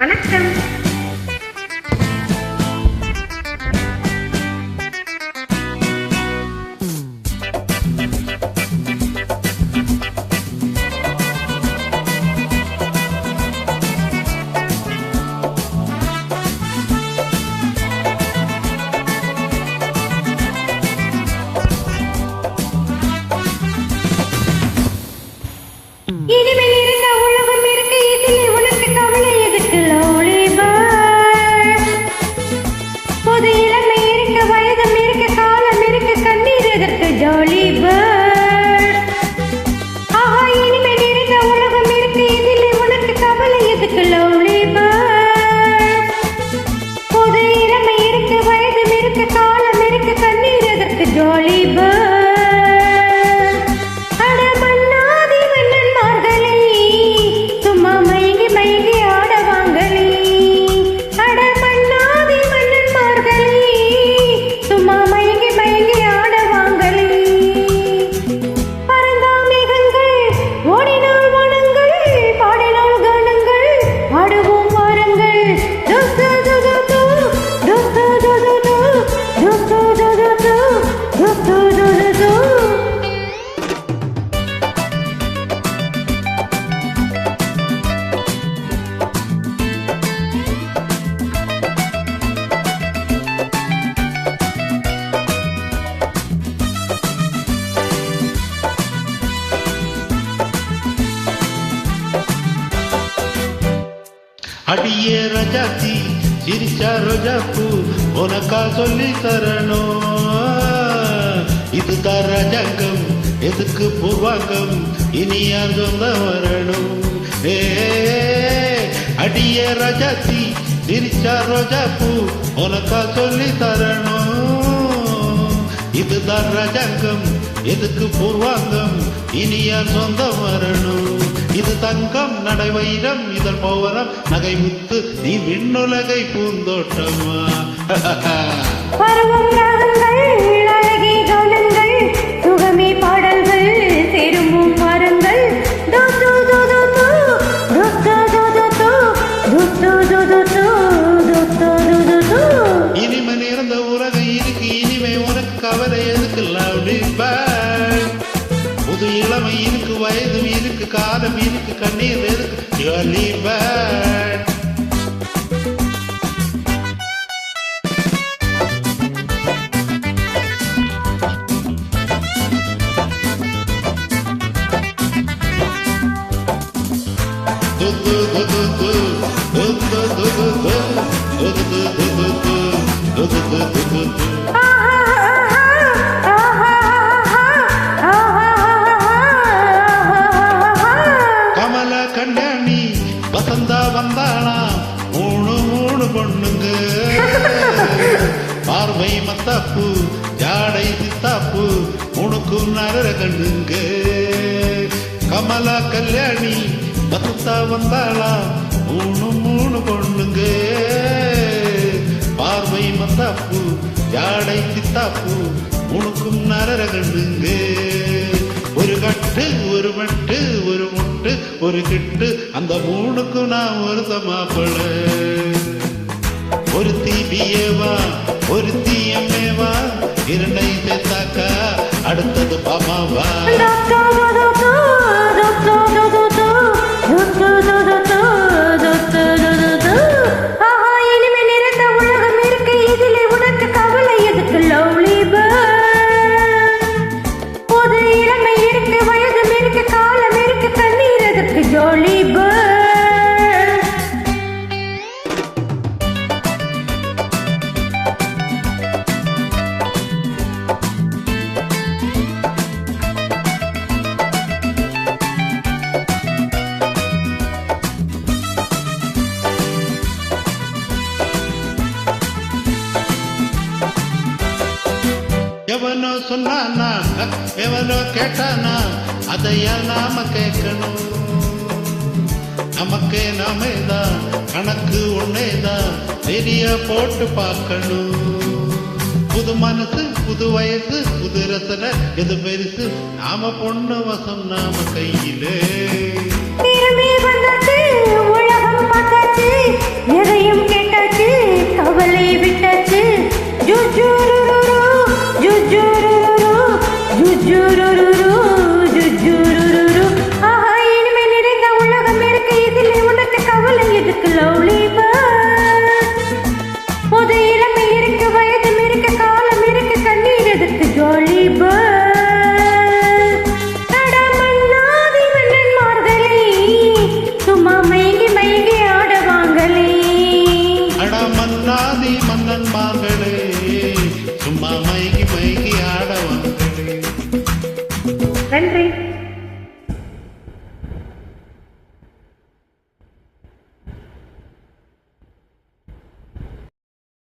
வணக்கம். இனிமேல் இருக்க உலகம் இருக்க இதிலே உனக்கு கவலை எதுக்கு லவ்லி பேர்ட். பொது இளமை இருக்க வயதும் இருக்க காலம் இருக்க கண்ணீர் எதற்கு ஜாலி பேர்ட். ஆஹா இனிமேல் இருக்க உலகம் இருக்க இதிலே உனக்கு கவலை எதுக்கு லவ்லி பேர்ட். பொது இளமை இருக்க வயதும் இருக்க காலம் இருக்க கண்ணீர் எதற்கு ஜாலி பேர்ட். அடியே ரஜாத்தி சிரிச்சா ரோஜாப்பூ உனக்கா சொல்லி தரணும். இதுதான் ராஜாங்கம் எதுக்கு பூர்வாங்கம் இனியா சொல்ல வரணும். ஏ அடியே ரஜாத்தி சிரிச்சா ரோஜாப்பூ உனக்கா சொல்லி தரணும். இதுதான் ராஜாங்கம் எதுக்கு பூர்வாங்கம் இனியா சொந்தம் வரணும். இது தங்கம் நடை வைரம் இதழ் பௌவரம் நகை முத்து நீ விண்ணுலகை பூந்தோட்டமா. பருவம் ராகங்கள் அழகே கவனங்கள் சுகமே பாடல்கள் திரும்பும் வாரங்கள். இனிமை நேர்ந்த உலகம் இருக்கு இனிமே உனக்கு கவலை எதுக்கு லவ்லி பேர்ட். புது இளமை இருக்கு வயது இருக்கு காலம் இருக்கு கண்ணீர் இருக்கு ஜாலி பேர்ட். கல்யாணி வசந்தா வந்தாளா மூணு மூணு பொண்ணுங்க. பார்வை மத்தாப்பு ஜாடை சித்தாப்பு உனக்கு நர கண்ணுங்க. கமலா கல்யாணி வசந்தா வந்தாளா மூணு மூணு பொண்ணுங்க. பார்வை மத்தாப்பு ஜாடை சித்தாப்பு உனக்கும் நர கண்ணுங்க. ஒரு கட்டு ஒரு மட்டு ஒரு முட்டு ஒரு கிட்டு அந்த மூணுக்கு நான் ஒரு மாப்பிள. ஒரு தீபியேவா ஒரு தீயம்மேவா இரண்டை சேர்த்தாக்கா அடுத்தது பாமாவா. இனிமேல் இருந்த உலகம் இருக்கு இதிலே உனக்கு கவலை எதுக்கு லவ்லி பேர்ட். பொது இளமை இருக்கு வயதும் இருக்கு காலம் இருக்கு கண்ணீர் எதற்கு ஜாலி பேர்ட். எவனோ சொன்னானா எவனோ கேட்டானா அதையா நாம கேட்கணும். நமக்கே நாமேதான் கணக்கு ஒன்னேதான் பெரிய போட்டு பார்க்கணும். புது மனசு புது வயசு புது ரசனை எது பெருசு நாம பொண்ணு வசம் நாம கையிலே. உலகம் பார்த்தாச்சு பேர்ட் கடமன்னாதி மன்னன்மார்களே சும்மா மயங்கி மயங்கி ஆடவாங்களே அட மன்னாதி மன்னன் மார்களே சும்மா மை